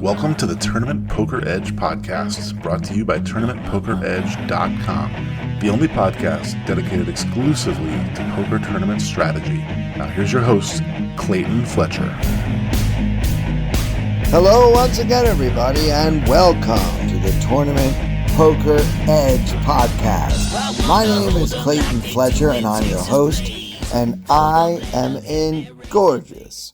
Welcome to the Tournament Poker Edge podcast, brought to you by TournamentPokerEdge.com, the only podcast dedicated exclusively to poker tournament strategy. Now here's your host, Clayton Fletcher. Hello once again, everybody, and welcome to the Tournament Poker Edge podcast. My name is Clayton Fletcher, and I'm your host, and I am in gorgeous,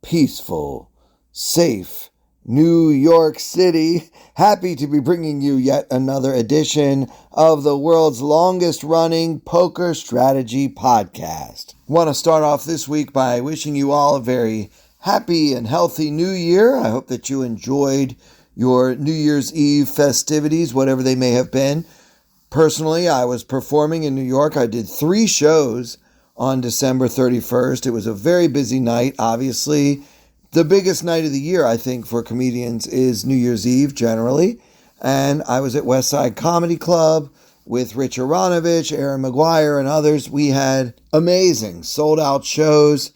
peaceful, safe New York City. Happy to be bringing you yet another edition of the world's longest running poker strategy podcast. Want to start off this week by wishing you all a very happy and healthy new year. I hope that you enjoyed your New Year's Eve festivities, whatever they may have been. Personally, I was performing in New York. I did 3 shows on December 31st. It was a very busy night, obviously. The biggest night of the year, I think, for comedians is New Year's Eve, generally. And I was at West Side Comedy Club with Rich Aronovich, Aaron McGuire, and others. We had amazing sold-out shows,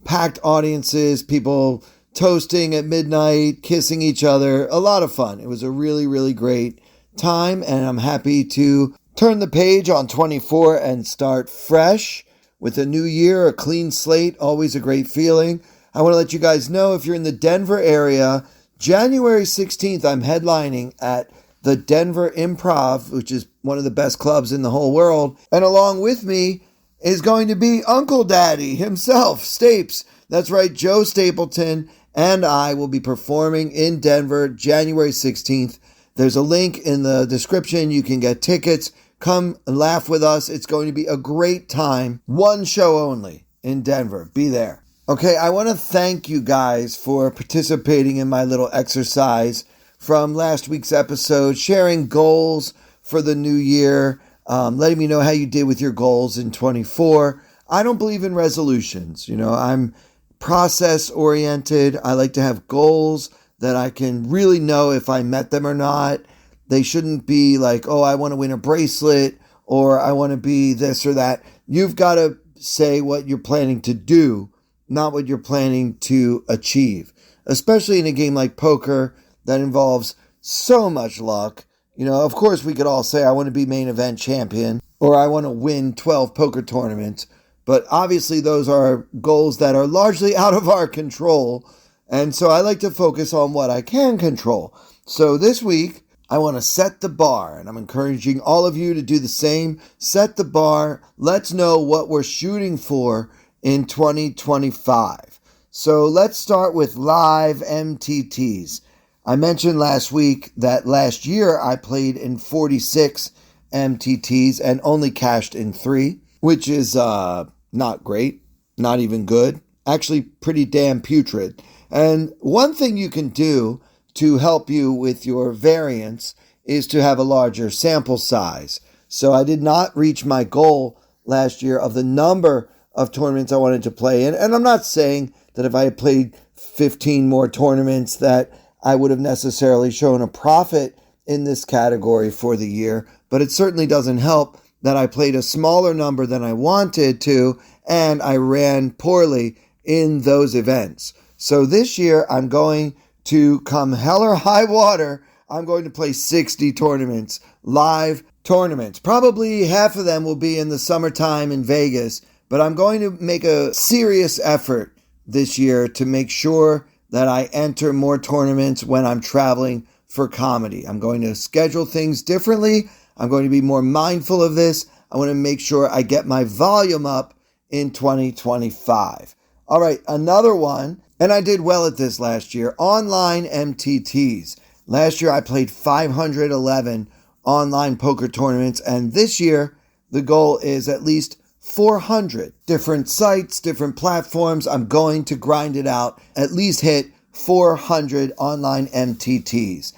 packed audiences, people toasting at midnight, kissing each other. A lot of fun. It was a really, really great time, and I'm happy to turn the page on 24 and start fresh with a new year, a clean slate, always a great feeling. I want to let you guys know, if you're in the Denver area, January 16th, I'm headlining at the Denver Improv, which is one of the best clubs in the whole world. And along with me is going to be Uncle Daddy himself, Stapes. That's right, Joe Stapleton and I will be performing in Denver January 16th. There's a link in the description. You can get tickets. Come and laugh with us. It's going to be a great time. One show only in Denver. Be there. Okay, I want to thank you guys for participating in my little exercise from last week's episode, sharing goals for the new year, letting me know how you did with your goals in 24. I don't believe in resolutions. I'm process-oriented. I like to have goals that I can really know if I met them or not. They shouldn't be like, oh, I want to win a bracelet, or I want to be this or that. You've got to say what you're planning to do, not what you're planning to achieve, especially in a game like poker that involves so much luck. Of course, we could all say, I want to be main event champion, or I want to win 12 poker tournaments, but obviously those are goals that are largely out of our control, and so I like to focus on what I can control. So this week, I want to set the bar, and I'm encouraging all of you to do the same. Set the bar. Let's know what we're shooting for in 2025. So let's start with live MTTs. I mentioned last week that last year I played in 46 MTTs and only cashed in 3, which is not great, not even good, actually pretty damn putrid. And one thing you can do to help you with your variance is to have a larger sample size. So I did not reach my goal last year of the number of tournaments I wanted to play in. And I'm not saying that if I had played 15 more tournaments that I would have necessarily shown a profit in this category for the year, but it certainly doesn't help that I played a smaller number than I wanted to, and I ran poorly in those events. So this year, I'm going to, come hell or high water, I'm going to play 60 tournaments, live tournaments. Probably half of them will be in the summertime in Vegas, but I'm going to make a serious effort this year to make sure that I enter more tournaments when I'm traveling for comedy. I'm going to schedule things differently. I'm going to be more mindful of this. I want to make sure I get my volume up in 2025. All right, another one, and I did well at this last year, online MTTs. Last year I played 511 online poker tournaments, and this year the goal is at least 400 different sites, different platforms. I'm going to grind it out, at least hit 400 online MTTs.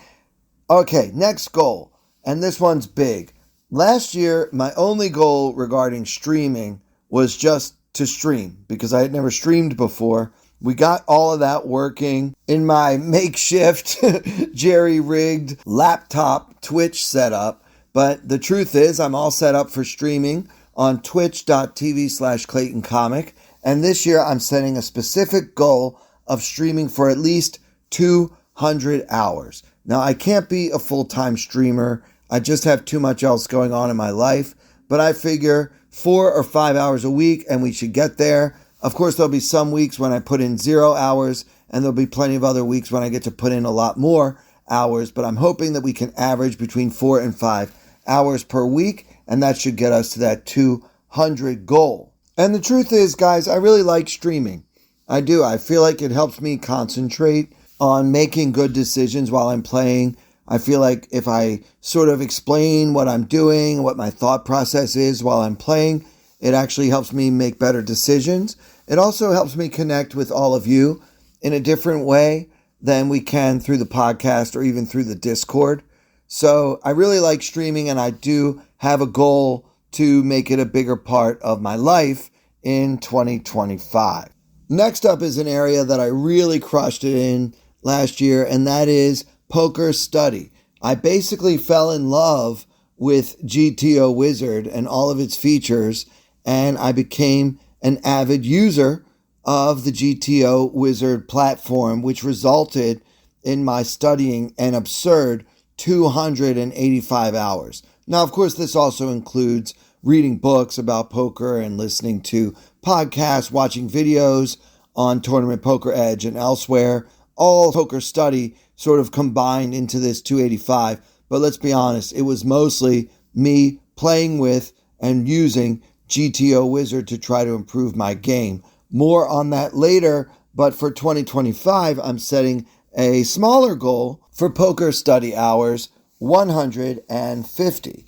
Okay, next goal, and this one's big. Last year, my only goal regarding streaming was just to stream because I had never streamed before. We got all of that working in my makeshift, jerry-rigged laptop Twitch setup. But the truth is, I'm all set up for streaming on twitch.tv/ClaytonComic. And this year I'm setting a specific goal of streaming for at least 200 hours. Now, I can't be a full-time streamer. I just have too much else going on in my life. But I figure 4 or 5 hours a week and we should get there. Of course, there'll be some weeks when I put in 0 hours, and there'll be plenty of other weeks when I get to put in a lot more hours. But I'm hoping that we can average between 4 and 5 hours per week, and that should get us to that 200 goal. And the truth is, guys, I really like streaming. I do. I feel like it helps me concentrate on making good decisions while I'm playing. I feel like if I sort of explain what I'm doing, what my thought process is while I'm playing, it actually helps me make better decisions. It also helps me connect with all of you in a different way than we can through the podcast or even through the Discord. So I really like streaming, and I do have a goal to make it a bigger part of my life in 2025. Next up is an area that I really crushed it in last year, and that is poker study. I basically fell in love with GTO Wizard and all of its features, and I became an avid user of the GTO Wizard platform, which resulted in my studying an absurd 285 hours. Now, of course, this also includes reading books about poker and listening to podcasts, watching videos on Tournament Poker Edge and elsewhere. All poker study sort of combined into this 285. But let's be honest, it was mostly me playing with and using GTO Wizard to try to improve my game. More on that later, but for 2025, I'm setting a smaller goal for poker study hours, 150.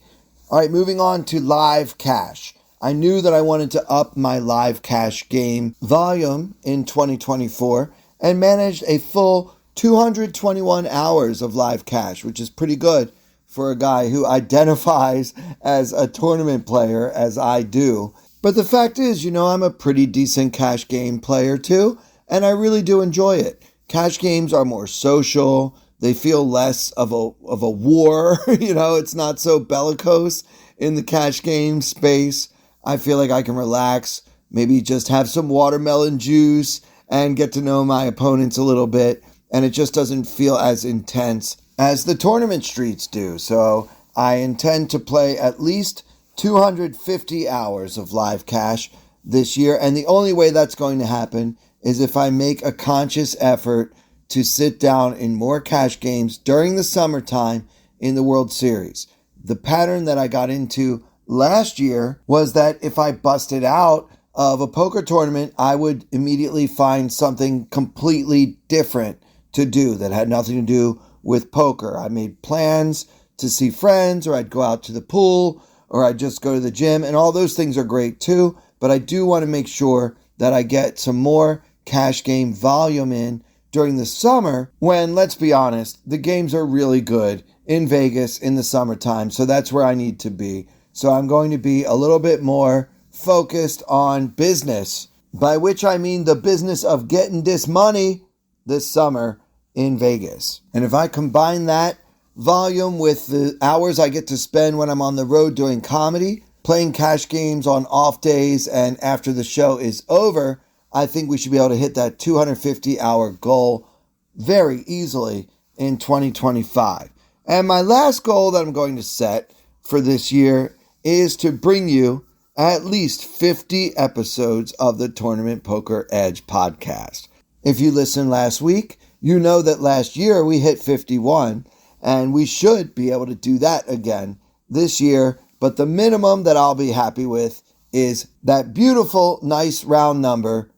All right, moving on to live cash. I knew that I wanted to up my live cash game volume in 2024 and managed a full 221 hours of live cash, which is pretty good for a guy who identifies as a tournament player as I do. But the fact is, I'm a pretty decent cash game player too, and I really do enjoy it. Cash games are more social. They feel less of a war. It's not so bellicose in the cash game space. I feel like I can relax, maybe just have some watermelon juice and get to know my opponents a little bit. And it just doesn't feel as intense as the tournament streets do. So I intend to play at least 250 hours of live cash this year. And the only way that's going to happen is if I make a conscious effort to sit down in more cash games during the summertime in the World Series. The pattern that I got into last year was that if I busted out of a poker tournament, I would immediately find something completely different to do that had nothing to do with poker. I made plans to see friends, or I'd go out to the pool, or I'd just go to the gym, and all those things are great too, but I do want to make sure that I get some more cash game volume in during the summer when, let's be honest, the games are really good in Vegas in the summertime, so that's where I need to be. So I'm going to be a little bit more focused on business, by which I mean the business of getting this money this summer in Vegas. And if I combine that volume with the hours I get to spend when I'm on the road doing comedy, playing cash games on off days and after the show is over, I think we should be able to hit that 250-hour goal very easily in 2025. And my last goal that I'm going to set for this year is to bring you at least 50 episodes of the Tournament Poker Edge podcast. If you listened last week, you know that last year we hit 51, and we should be able to do that again this year. But the minimum that I'll be happy with is that beautiful, nice round number,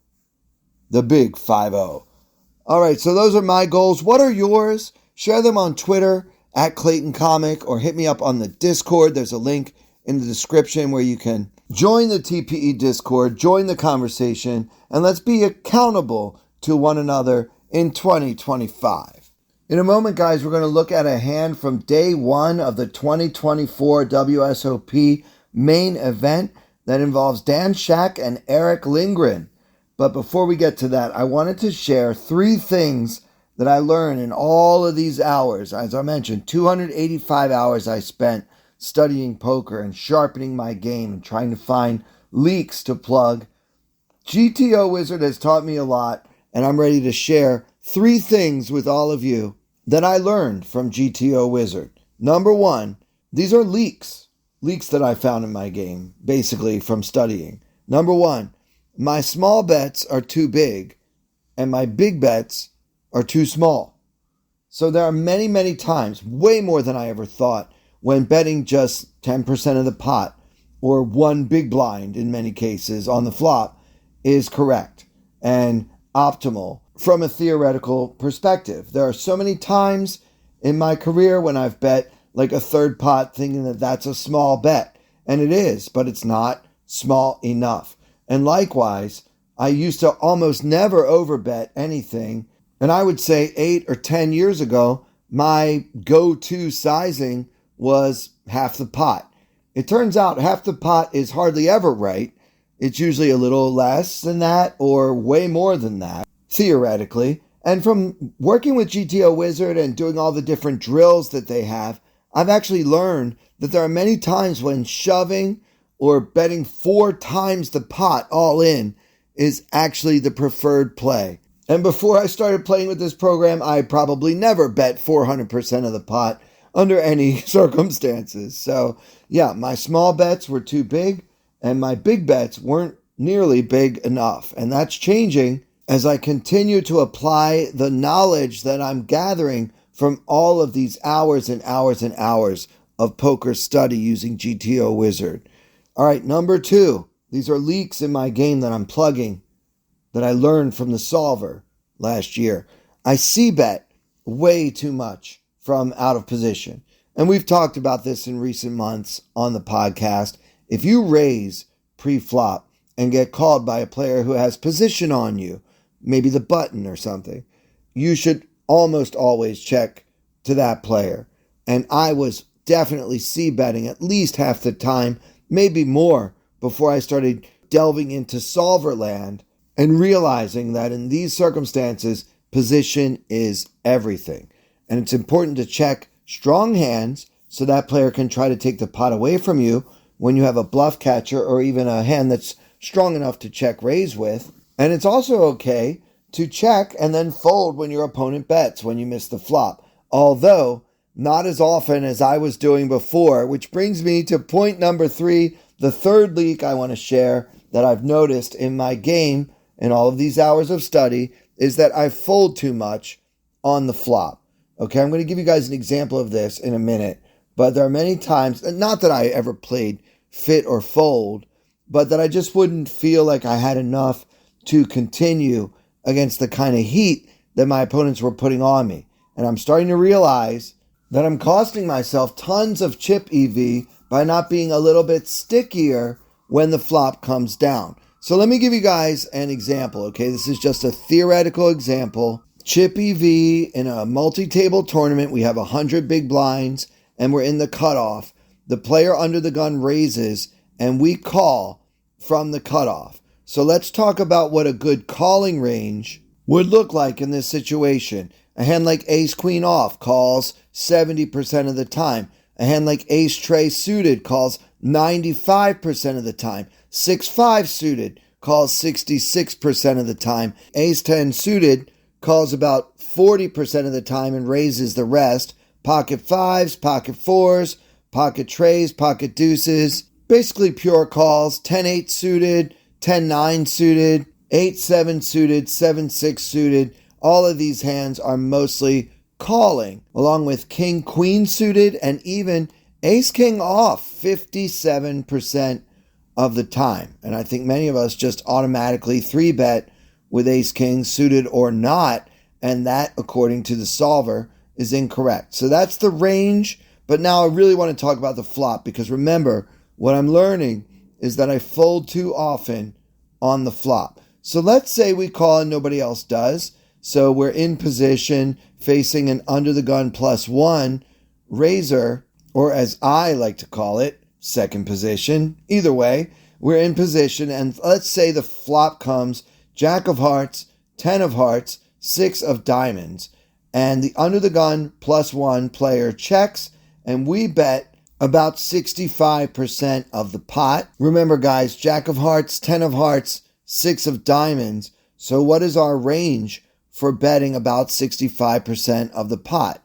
the big 50. All right, so those are my goals. What are yours? Share them on Twitter at Clayton Comic, or hit me up on the Discord. There's a link in the description where you can join the TPE Discord, join the conversation, and let's be accountable to one another in 2025. In a moment, guys, we're going to look at a hand from day one of the 2024 WSOP main event that involves Dan Shack and Erick Lindgren. But before we get to that, I wanted to share 3 things that I learned in all of these hours. As I mentioned, 285 hours I spent studying poker and sharpening my game and trying to find leaks to plug GTO Wizard has taught me a lot, and I'm ready to share 3 things with all of you that I learned from GTO Wizard. Number 1, these are leaks that I found in my game, basically from studying. Number 1, my small bets are too big, and my big bets are too small. So there are many, many times, way more than I ever thought, when betting just 10% of the pot, or one big blind in many cases on the flop, is correct and optimal from a theoretical perspective. There are so many times in my career when I've bet like a third pot thinking that that's a small bet. And it is, but it's not small enough. And likewise, I used to almost never overbet anything. And I would say 8 or 10 years ago, my go-to sizing was half the pot. It turns out half the pot is hardly ever right. It's usually a little less than that or way more than that, theoretically. And from working with GTO Wizard and doing all the different drills that they have, I've actually learned that there are many times when shoving or betting 4 times the pot all in is actually the preferred play. And before I started playing with this program, I probably never bet 400% of the pot under any circumstances. So yeah, my small bets were too big, and my big bets weren't nearly big enough. And that's changing as I continue to apply the knowledge that I'm gathering from all of these hours and hours and hours of poker study using GTO Wizard. All right, number 2. These are leaks in my game that I'm plugging that I learned from the solver last year. I c-bet way too much from out of position. And we've talked about this in recent months on the podcast. If you raise pre-flop and get called by a player who has position on you, maybe the button or something, you should almost always check to that player. And I was definitely c-betting at least half the time, maybe more, before I started delving into solver land and realizing that in these circumstances, position is everything. And it's important to check strong hands so that player can try to take the pot away from you when you have a bluff catcher or even a hand that's strong enough to check raise with. And it's also okay to check and then fold when your opponent bets when you miss the flop. Although, not as often as I was doing before, which brings me to point number 3, the third leak I want to share that I've noticed in my game in all of these hours of study is that I fold too much on the flop. Okay, I'm going to give you guys an example of this in a minute, but there are many times, not that I ever played fit or fold, but that I just wouldn't feel like I had enough to continue against the kind of heat that my opponents were putting on me. And I'm starting to realize that I'm costing myself tons of chip EV by not being a little bit stickier when the flop comes down. So let me give you guys an example, okay? This is just a theoretical example. Chip EV in a multi-table tournament, we have 100 big blinds, and we're in the cutoff. The player under the gun raises, and we call from the cutoff. So let's talk about what a good calling range would look like in this situation. A hand like ace-queen off calls 70% of the time. A hand like ace-tray suited calls 95% of the time. 6-5 suited calls 66% of the time. Ace-10 suited calls about 40% of the time and raises the rest. Pocket 5s, pocket 4s, pocket trays, pocket deuces. Basically pure calls. 10-8 suited, 10-9 suited, 8-7 suited, 7-6 suited. All of these hands are mostly calling, along with king-queen suited and even ace-king off 57% of the time. And I think many of us just automatically 3-bet with ace-king suited or not, and that, according to the solver, is incorrect. So that's the range, but now I really want to talk about the flop, because remember, what I'm learning is that I fold too often on the flop. So let's say we call and nobody else does. So we're in position facing an under the gun +1 raiser, or as I like to call it, second position. Either way, we're in position, and let's say the flop comes Jack of hearts, 10 of hearts, 6 of diamonds, and the under the gun +1 player checks, and we bet about 65% of the pot. Remember, guys, Jack of hearts, 10 of hearts, 6 of diamonds. So what is our range for betting about 65% of the pot?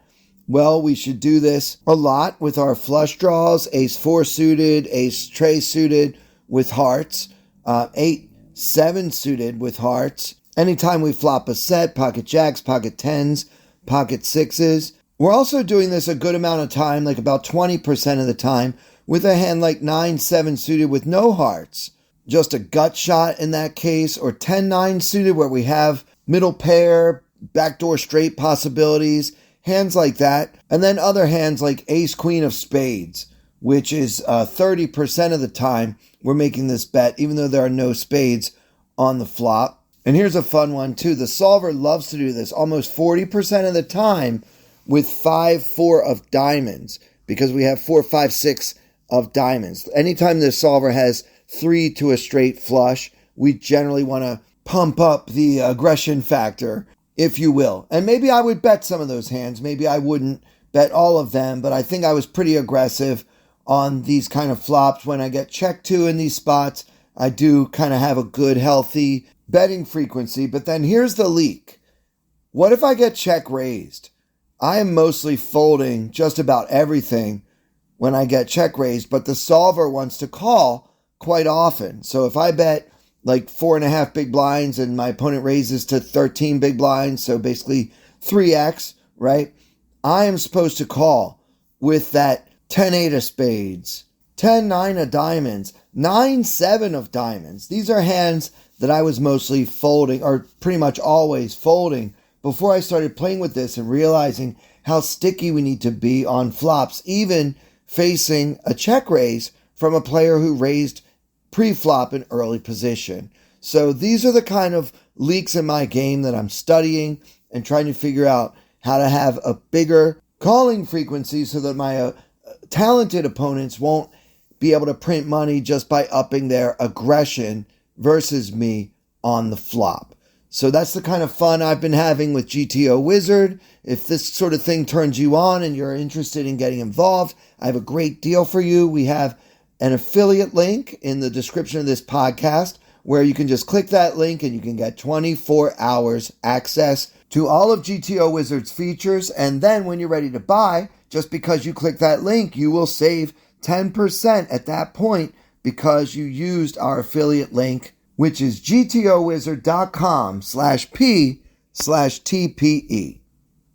Well, we should do this a lot with our flush draws, ace 4 suited, ace tray suited with hearts, 8-7 suited with hearts. Anytime we flop a set, pocket jacks, pocket tens, pocket sixes. We're also doing this a good amount of time, like about 20% of the time, with a hand like 9-7 suited with no hearts. Just a gut shot in that case, or 10-9 suited where we have middle pair, backdoor straight possibilities, hands like that. And then other hands like ace queen of spades, which is 30% of the time we're making this bet, even though there are no spades on the flop. And here's a fun one too. The solver loves to do this almost 40% of the time with 5-4 of diamonds, because we have 4-5-6 of diamonds. Anytime the solver has 3 to a straight flush, we generally want to pump up the aggression factor, if you will. And maybe I would bet some of those hands. Maybe I wouldn't bet all of them, but I think I was pretty aggressive on these kind of flops. When I get checked to in these spots, I do kind of have a good, healthy betting frequency. But then here's the leak. What if I get check raised? I am mostly folding just about everything when I get check raised, but the solver wants to call quite often. So if I bet like 4.5 big blinds and my opponent raises to 13 big blinds, so basically 3x, right? I am supposed to call with that 10-8 of spades, 10-9 of diamonds, 9-7 of diamonds. These are hands that I was mostly folding, or pretty much always folding, before I started playing with this and realizing how sticky we need to be on flops, even facing a check raise from a player who raised pre-flop in early position. So these are the kind of leaks in my game that I'm studying and trying to figure out how to have a bigger calling frequency so that my talented opponents won't be able to print money just by upping their aggression versus me on the flop. So that's the kind of fun I've been having with GTO Wizard. If this sort of thing turns you on and you're interested in getting involved, I have a great deal for you. We have an affiliate link in the description of this podcast where you can just click that link and you can get 24 hours access to all of GTO Wizard's features. And then when you're ready to buy, just because you click that link, you will save 10% at that point because you used our affiliate link, which is gtowizard.com/p/TPE.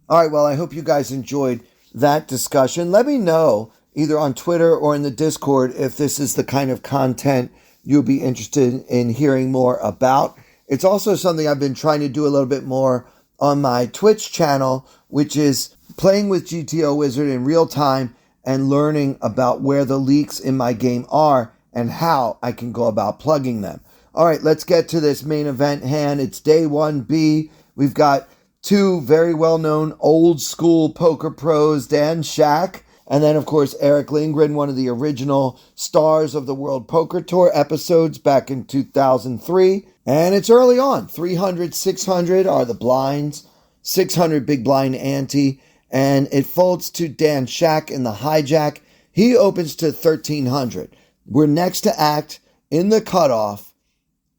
All right, well, I hope you guys enjoyed that discussion. Let me know either on Twitter or in the Discord if this is the kind of content you'll be interested in hearing more about. It's also something I've been trying to do a little bit more on my Twitch channel, which is playing with GTO Wizard in real time and learning about where the leaks in my game are and how I can go about plugging them. All right, let's get to this main event hand. It's day 1B. We've got two very well-known old school poker pros, Dan Shack, and then, of course, Erick Lindgren, one of the original stars of the World Poker Tour episodes back in 2003. And it's early on. 300, 600 are the blinds, 600 big blind ante, and it folds to Dan Shack in the hijack. He opens to 1300. We're next to act in the cutoff.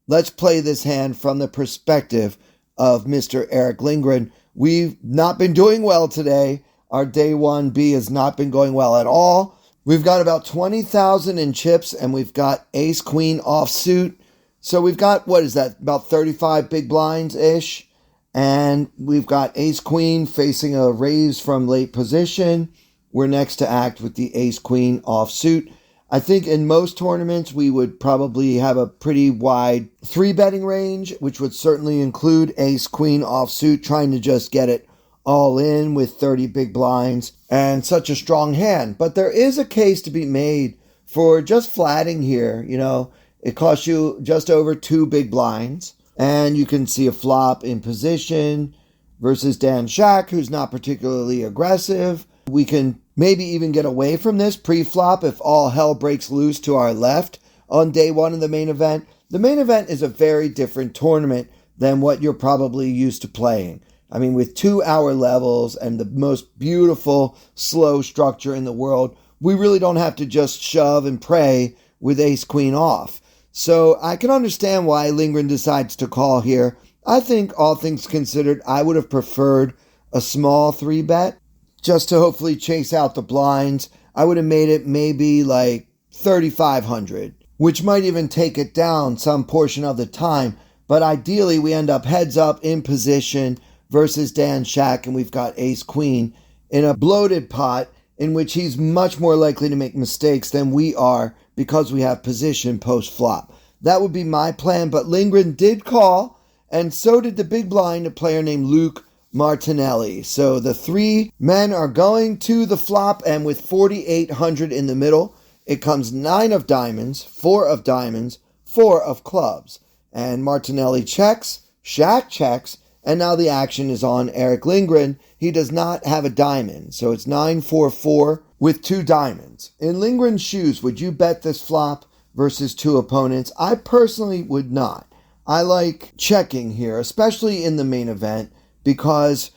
Let's play this hand from the perspective of Mr. Erick Lindgren. We've not been doing well today. Our day 1B has not been going well at all. We've got about 20,000 in chips, and we've got ace queen offsuit. So we've got, what is that, about 35 big blinds-ish. And we've got ace queen facing a raise from late position. We're next to act with the ace queen offsuit. I think in most tournaments, we would probably have a pretty wide 3-betting range, which would certainly include ace queen offsuit, trying to just get it all in with 30 big blinds and such a strong hand. But there is a case to be made for just flatting here. You know, it costs you just over 2 big blinds, and you can see a flop in position versus Dan Shack, who's not particularly aggressive. We can maybe even get away from this pre-flop if all hell breaks loose to our left on day 1 of the main event. The main event is a very different tournament than what you're probably used to playing. I mean, with 2-hour levels and the most beautiful slow structure in the world, we really don't have to just shove and pray with ace queen off. So I can understand why Lindgren decides to call here. I think all things considered, I would have preferred a small 3-bet just to hopefully chase out the blinds. I would have made it maybe like 3,500, which might even take it down some portion of the time. But ideally, we end up heads up in position versus Dan Shack, and we've got ace queen in a bloated pot in which he's much more likely to make mistakes than we are because we have position post flop. That would be my plan, but Lindgren did call, and so did the big blind, a player named Luke Martinelli. So the three men are going to the flop, and with 4,800 in the middle, it comes 9 of diamonds, 4 of diamonds, 4 of clubs. And Martinelli checks, Shack checks, and now the action is on Erick Lindgren. He does not have a diamond, so it's 9-4-4 with 2 diamonds. In Lindgren's shoes, would you bet this flop versus 2 opponents? I personally would not. I like checking here, especially in the main event, because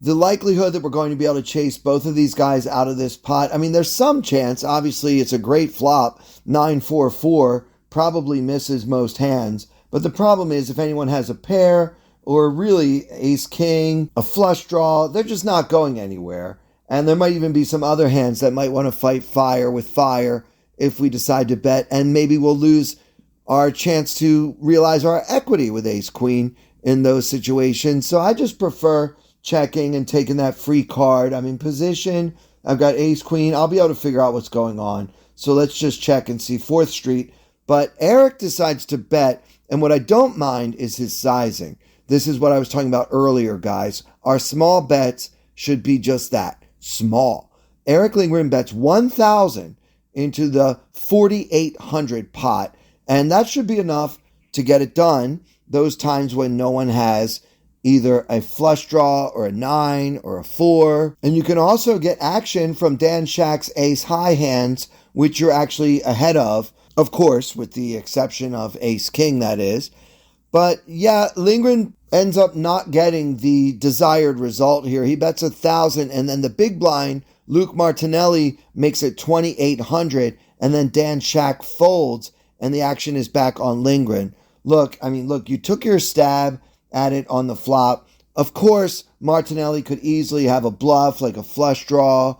the likelihood that we're going to be able to chase both of these guys out of this pot, I mean, there's some chance. Obviously, it's a great flop. 9-4-4 probably misses most hands. But the problem is, if anyone has a pair or really ace-king, a flush draw, they're just not going anywhere. And there might even be some other hands that might want to fight fire with fire if we decide to bet. And maybe we'll lose our chance to realize our equity with ace-queen in those situations. So I just prefer checking and taking that free card. I'm in position. I've got ace-queen. I'll be able to figure out what's going on. So let's just check and see 4th Street. But Eric decides to bet. And what I don't mind is his sizing. This is what I was talking about earlier, guys. Our small bets should be just that, small. Erick Lindgren bets 1,000 into the 4,800 pot, and that should be enough to get it done those times when no one has either a flush draw or a 9 or a 4. And you can also get action from Dan Shack's ace-high hands, which you're actually ahead of course, with the exception of ace-king, that is. But yeah, Lindgren ends up not getting the desired result here. He bets 1,000, and then the big blind, Luke Martinelli, makes it 2,800, and then Dan Shack folds, and the action is back on Lindgren. Look, you took your stab at it on the flop. Of course, Martinelli could easily have a bluff, like a flush draw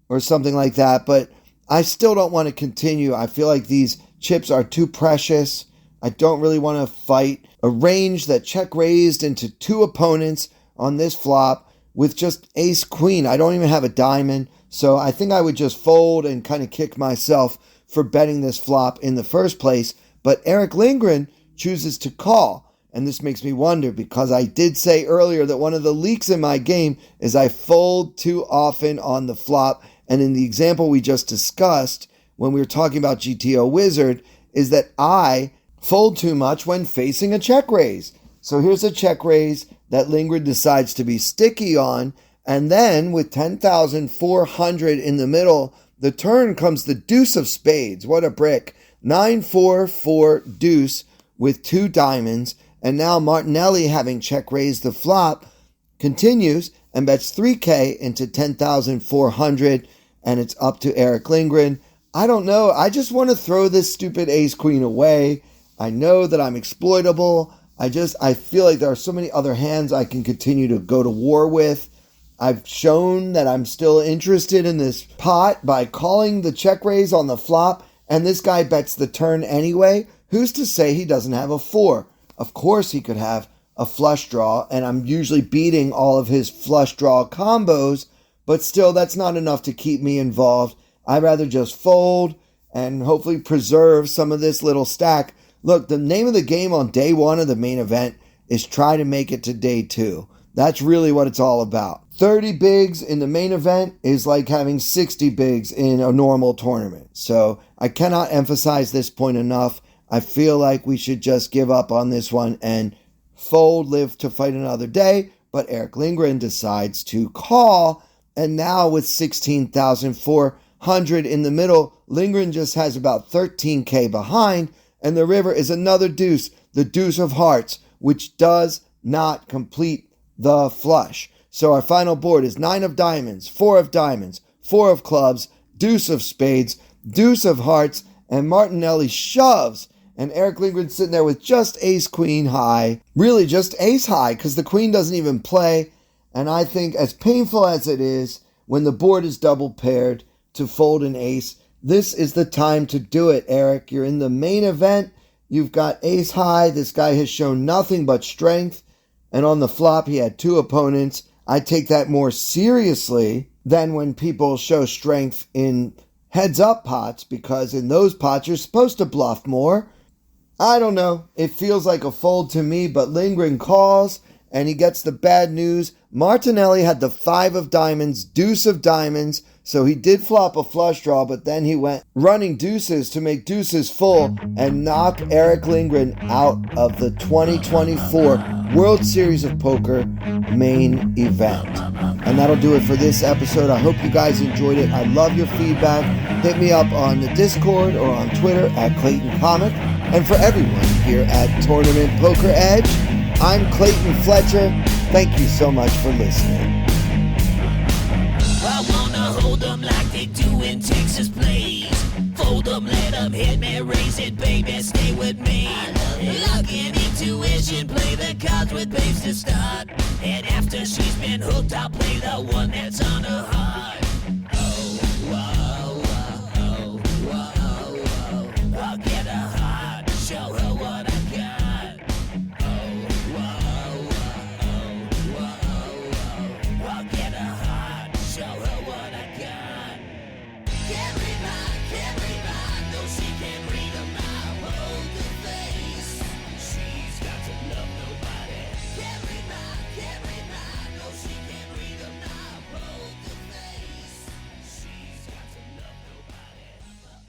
or something like that, but I still don't want to continue. I feel like these chips are too precious. I don't really want to fight a range that check raised into 2 opponents on this flop with just ace-queen. I don't even have a diamond, so I think I would just fold and kind of kick myself for betting this flop in the first place. But Erick Lindgren chooses to call, and this makes me wonder, because I did say earlier that one of the leaks in my game is I fold too often on the flop. And in the example we just discussed, when we were talking about GTO Wizard, is that I fold too much when facing a check raise. So here's a check raise that Lindgren decides to be sticky on. And then with 10,400 in the middle, the turn comes the deuce of spades. What a brick. 9-4-4 deuce with 2 diamonds. And now Martinelli, having check raised the flop, continues and bets 3K into 10,400, and it's up to Erick Lindgren. I don't know. I just want to throw this stupid ace-queen away. I know that I'm exploitable. I feel like there are so many other hands I can continue to go to war with. I've shown that I'm still interested in this pot by calling the check raise on the flop, and this guy bets the turn anyway. Who's to say he doesn't have a 4? Of course he could have a flush draw, and I'm usually beating all of his flush draw combos, but still that's not enough to keep me involved. I'd rather just fold and hopefully preserve some of this little stack. Look, the name of the game on day 1 of the main event is try to make it to day 2. That's really what it's all about. 30 bigs in the main event is like having 60 bigs in a normal tournament. So I cannot emphasize this point enough. I feel like we should just give up on this one and fold, live to fight another day. But Erick Lindgren decides to call. And now with 16,400 in the middle, Lindgren just has about 13K behind. And the river is another deuce, the deuce of hearts, which does not complete the flush. So our final board is 9 of diamonds, 4 of diamonds, 4 of clubs, deuce of spades, deuce of hearts, and Martinelli shoves and Erick Lindgren sitting there with just ace-queen high. Really just ace high, because the queen doesn't even play. And I think as painful as it is, when the board is double paired, to fold an ace, this is the time to do it, Erick. You're in the main event. You've got ace high. This guy has shown nothing but strength. And on the flop, he had 2 opponents. I take that more seriously than when people show strength in heads-up pots, because in those pots, you're supposed to bluff more. I don't know. It feels like a fold to me, but Lindgren calls, and he gets the bad news. Martinelli had the 5 of diamonds, deuce of diamonds, so he did flop a flush draw, but then he went running deuces to make deuces full and knock Erick Lindgren out of the 2024 World Series of Poker main event. And that'll do it for this episode. I hope you guys enjoyed it. I love your feedback. Hit me up on the Discord or on Twitter at Clayton Comic. And for everyone here at Tournament Poker Edge, I'm Clayton Fletcher. Thank you so much for listening. I wanna hold them like they do in Texas Plays. Fold them, let them hit me, raise it, baby, stay with me. Luck and intuition, play the cards with babes to start. And after she's been hooked, I'll play the one that's on her heart.